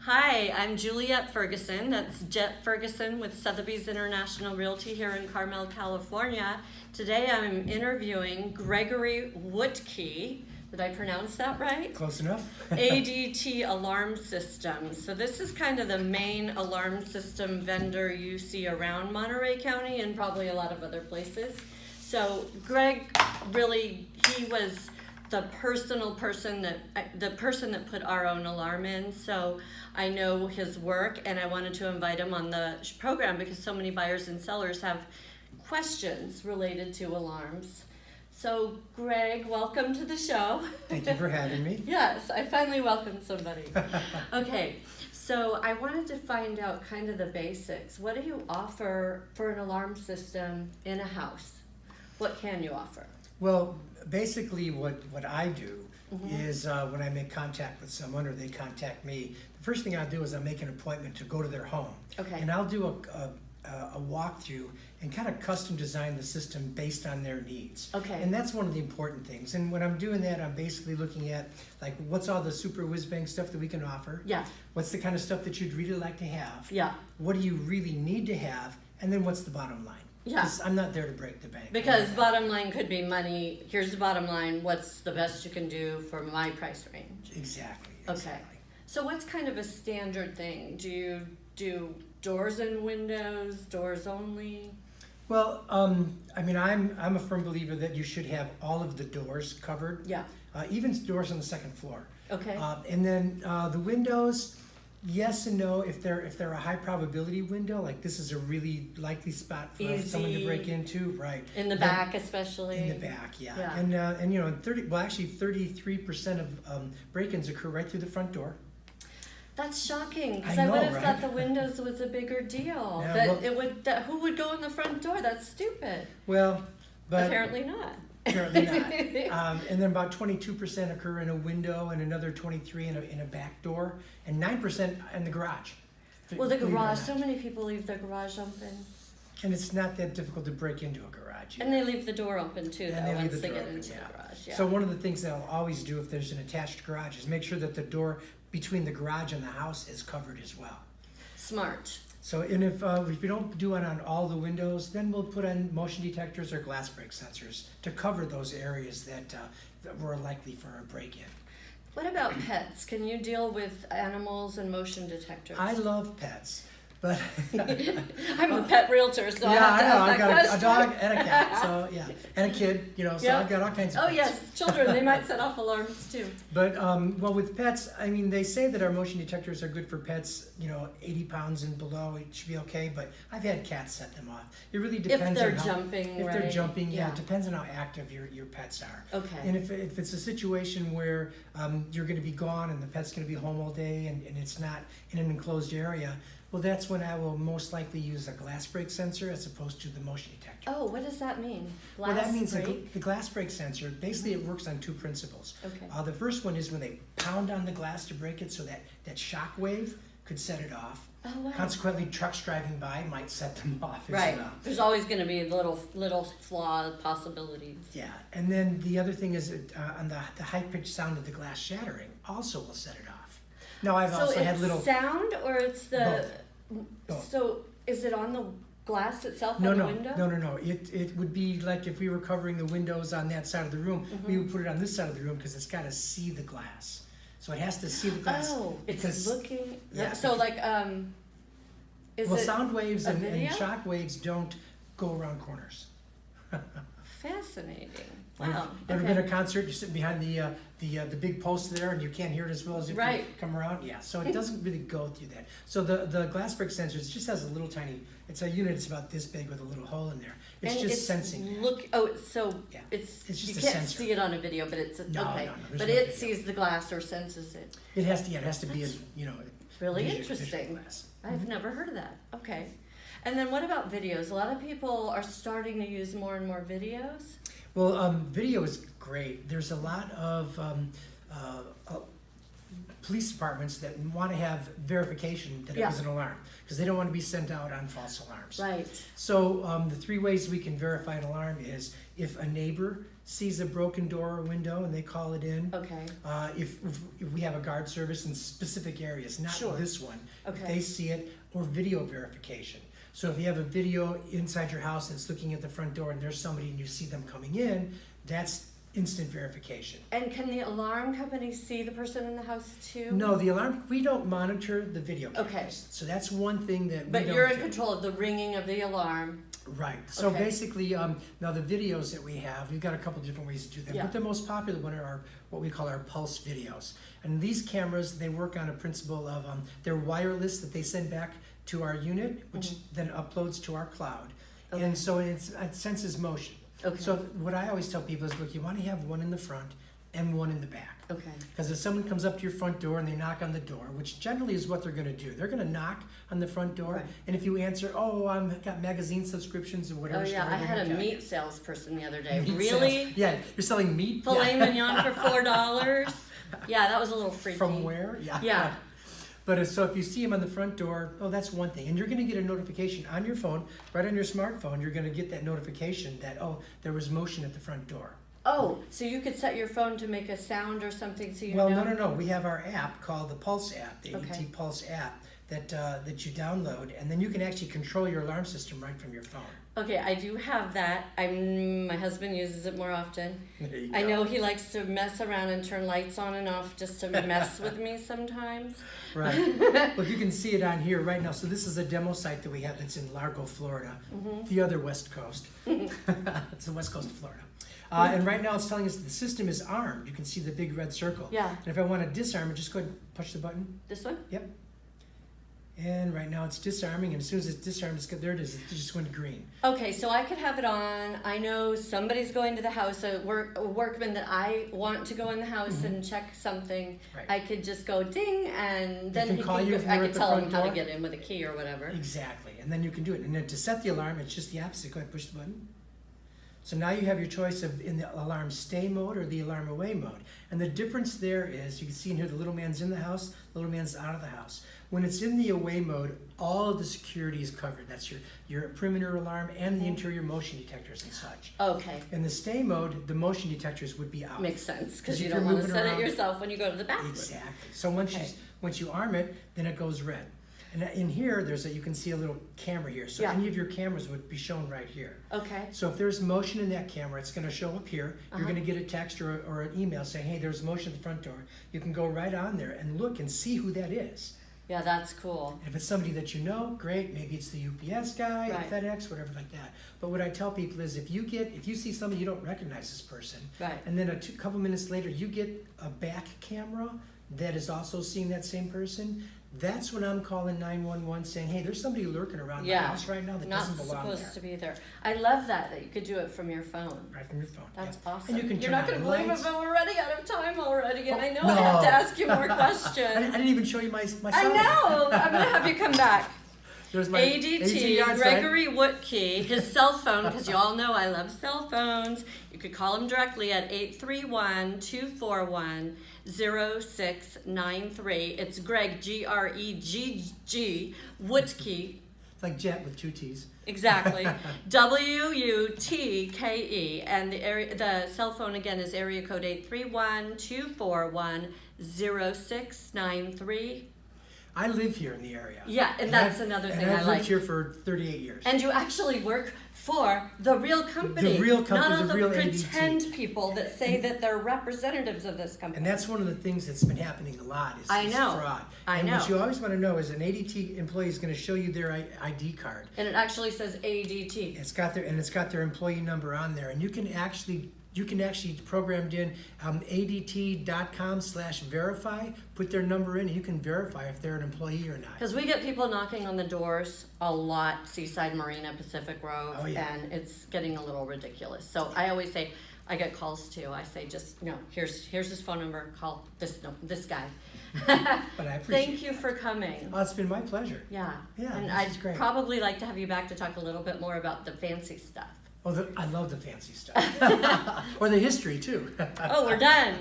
Hi, I'm Juliette Ferguson. That's Jette Ferguson with Sotheby's International Realty here in Carmel, California. Today I'm interviewing Gregory Wutke. Did I pronounce that right? Close enough. ADT Alarm Systems. So this is kind of the main alarm system vendor you see around Monterey County and probably a lot of other places. So Greg really, he was the person that put our own alarm in. So I know his work and I wanted to invite him on the program because so many buyers and sellers have questions related to alarms. So Greg, welcome to the show. Thank you for having me. Yes, I finally welcomed somebody. Okay, so I wanted to find out kind of the basics. What do you offer for an alarm system in a house? What can you offer? Well, basically what I do is when I make contact with someone or they contact me, the first thing I do is I make an appointment to go to their home. Okay. And I'll do a walkthrough and kind of custom design the system based on their needs. Okay. And that's one of the important things. And when I'm doing that, I'm basically looking at like what's all the super whiz-bang stuff that we can offer. Yeah. What's the kind of stuff that you'd really like to have. Yeah. What do you really need to have? And then what's the bottom line? Yeah. 'Cause I'm not there to break the bank. Because bottom line could be money. Here's the bottom line. What's the best you can do for my price range? Exactly. Okay. So what's kind of a standard thing? Do you do doors and windows, doors only? Well, I mean, I'm a firm believer that you should have all of the doors covered. Yeah. Even doors on the second floor. Okay. And then the windows, yes and no. If they're a high probability window, like this is a really likely spot for someone to break into, right? In the back, especially. In the back, yeah. Yeah. And you know, 33% of break-ins occur right through the front door. That's shocking, because I I would know, have right? thought the windows was a bigger deal. Yeah, Who would go in the front door? That's stupid. Well, but Apparently not. apparently not. And then about 22% occur in a window, and another 23% in a back door, and 9% in the garage. Well, the Believe it or garage. not. So many people leave their garage open, And it's not that difficult to break into a garage. and they leave the door open too. And Though they leave once the they door get open, into yeah. the garage. Yeah. So one of the things that I'll always do if there's an attached garage is make sure that the door between the garage and the house is covered as well. Smart. So, and if you don't do it on all the windows, then we'll put on motion detectors or glass break sensors to cover those areas that were likely for a break-in. What about pets? Can you deal with animals and motion detectors? I love pets, but I'm a pet realtor, so yeah, I have to ask I've that got question. a dog and a cat, so yeah, and a kid, you know, so Yeah. I've got all kinds of Oh pets. yes, children. They might set off alarms too. But well, with pets, I mean, they say that our motion detectors are good for pets, you know, 80 pounds and below. It should be okay. But I've had cats set them off. It really depends. If they're on how, jumping, If right? they're jumping, yeah, Yeah. it depends on how active your pets are. Okay. And if it's a situation where you're going to be gone and the pet's going to be home all day and it's not in an enclosed area, well, that's when I will most likely use a glass break sensor as opposed to the motion detector. Oh, what does that mean? Well, that means break? the glass break sensor, basically it works on two principles. Okay. The first one is when they pound on the glass to break it so that shock wave could set it off. Oh, wow. Consequently, trucks driving by might set them off Right. as well. There's always going to be little flaw possibilities. Yeah, and then the other thing is that on the high-pitched sound of the glass shattering also will set it off. Now, I've So also had it's little... sound or it's the... Both. So is it on the glass itself No, on no, the window? no. It would be like if we were covering the windows on that side of the room, we would put it on this side of the room because it's got to see the glass. So it has to see the glass. Oh, it's because, looking... yeah, So like, is well, it sound waves a and video? shock waves don't go around corners. Fascinating. Wow. Ever okay. been to a concert? You're sitting behind the big post there, and you can't hear it as well as if Right. you come around. Yeah, so it doesn't really go through that. So the glass break sensor just has a little tiny. It's a unit. It's about this big with a little hole in there. It's And just sensing. So Yeah. it's It's just you a can't sensor. see it on a video, but it's No, okay. no, there's But no it video. sees the glass or senses it. It has to. Yeah, it has to be a Really visual interesting. glass. I've never heard of that. Okay. And then what about videos? A lot of people are starting to use more and more videos. Well, video is great. There's a lot of police departments that want to have verification that it Yeah. was an alarm because they don't want to be sent out on false alarms. Right. So the three ways we can verify an alarm is if a neighbor sees a broken door or window and they call it in. Okay. If we have a guard service in specific areas, not Sure. this one, if Okay. they see it, or video verification. So if you have a video inside your house that's looking at the front door and there's somebody and you see them coming in, that's instant verification. And can the alarm company see the person in the house too? No, the alarm, we don't monitor the video cameras. Okay. So that's one thing that we But don't you're in do. control of the ringing of the alarm. Right. So Okay. basically, now the videos that we have, we've got a couple different ways to do that. Yeah. But the most popular one are what we call our pulse videos. And these cameras, they work on a principle of they're wireless that they send back to our unit, which then uploads to our cloud. Okay. And so it senses motion. Okay. So what I always tell people is, look, you want to have one in the front and one in the back. Okay. Because if someone comes up to your front door and they knock on the door, which generally is what they're going to do, they're going to knock on the front door, Right. and if you answer, oh, I've got magazine subscriptions or whatever. Oh yeah, story I they're had gonna a tell you. meat salesperson the other day. Meat Really? sales. Yeah, you're selling meat? Filet Yeah. mignon for $4. Yeah, that was a little freaky. From where? Yeah. Yeah. But so if you see him on the front door, oh, that's one thing. And you're going to get a notification on your phone, right on your smartphone, you're going to get that notification that, oh, there was motion at the front door. Oh, so you could set your phone to make a sound or something so you Well, know? no. We have our app called the Pulse app, the Okay. ADT PULSE app, that you download, and then you can actually control your alarm system right from your phone. Okay, I do have that. My husband uses it more often. There you I go. know he likes to mess around and turn lights on and off just to mess with me sometimes. Right. Well, you can see it on here right now. So this is a demo site that we have that's in Largo, Florida, the other West Coast. It's the West Coast of Florida. And right now it's telling us the system is armed. You can see the big red circle. Yeah. And if I want to disarm it, just go ahead and push the button. This one? Yep. And right now it's disarming, and as soon as it's disarmed, there it is. It just went green. Okay, so I could have it on. I know somebody's going to the house, a workman that I want to go in the house and check something. Right. I could just go ding, and then can he call can you go, if I you're could at the tell him front how to door. get in with a key or whatever. Exactly. And then you can do it. And then to set the alarm, it's just the opposite. Go ahead and push the button. So now you have your choice of in the alarm stay mode or the alarm away mode. And the difference there is, you can see in here the little man's in the house, the little man's out of the house. When it's in the away mode, all of the security is covered. That's your perimeter alarm and the interior motion detectors and such. Okay, In the stay mode, the motion detectors would be out. makes sense, 'Cause because you if don't you're want to moving set around- it yourself when you go to the bathroom. Exactly. So once Okay. you arm it, then it goes red. And in here, you can see a little camera here. So Yeah. any of your cameras would be shown right here. Okay, So if there's motion in that camera, it's going to show up here. You're going to get a text or an email saying, hey, there's motion at the front door. You can go right on there and look and see who that is. yeah, that's cool. If it's somebody that you know, great. Maybe it's the UPS guy, Right. FedEx, whatever like that. But what I tell people is if you see somebody you don't recognize this person, Right. and then couple minutes later you get a back camera that is also seeing that same person, that's when I'm calling 911 saying, hey, there's somebody lurking around the Yeah, house right now that not doesn't belong supposed there. to be there. I love that you could do it from your phone. Right from your phone. That's yeah. awesome. And you can You're turn not going to on believe it, lights. but we're running out of time already, and I know no. I have to ask you more I questions. didn't even show you my I sign. know. I'm going to have you come back. There's my ADT, yard sign. Gregory Wutke, his cell phone, because you all know I love cell phones. You could call him directly at 831-241-0693. It's Greg, G-R-E-G-G, Wutke, It's like Jette with 2 T's. exactly, W-U-T-K-E. And the cell phone again is area code 831-241-0693. I live here in the area. Yeah, and that's another thing I I've like. lived here for 38 years. And you actually work for the real company. The real company, not all the real pretend ADT. people that say that they're representatives of this company. And that's one of the things that's been happening a lot is, I is know. fraud. I and know. what you always want to know is an ADT employee is going to show you their ID card. And it actually says ADT. It's got their employee number on there, and you can actually program it in ADT.com/verify, put their number in, and you can verify if they're an employee or not. Because we get people knocking on the doors a lot, Seaside Marina, Pacific Grove, Oh, yeah. and it's getting a little ridiculous. So I always say, I get calls too. I say, just, here's his phone number, call this guy. But I appreciate Thank you for coming. Oh, it's been my pleasure. Yeah. Yeah, And this I'd is great. probably like to have you back to talk a little bit more about the fancy stuff. Oh, I love the fancy stuff. Or the history, too. Oh, we're done.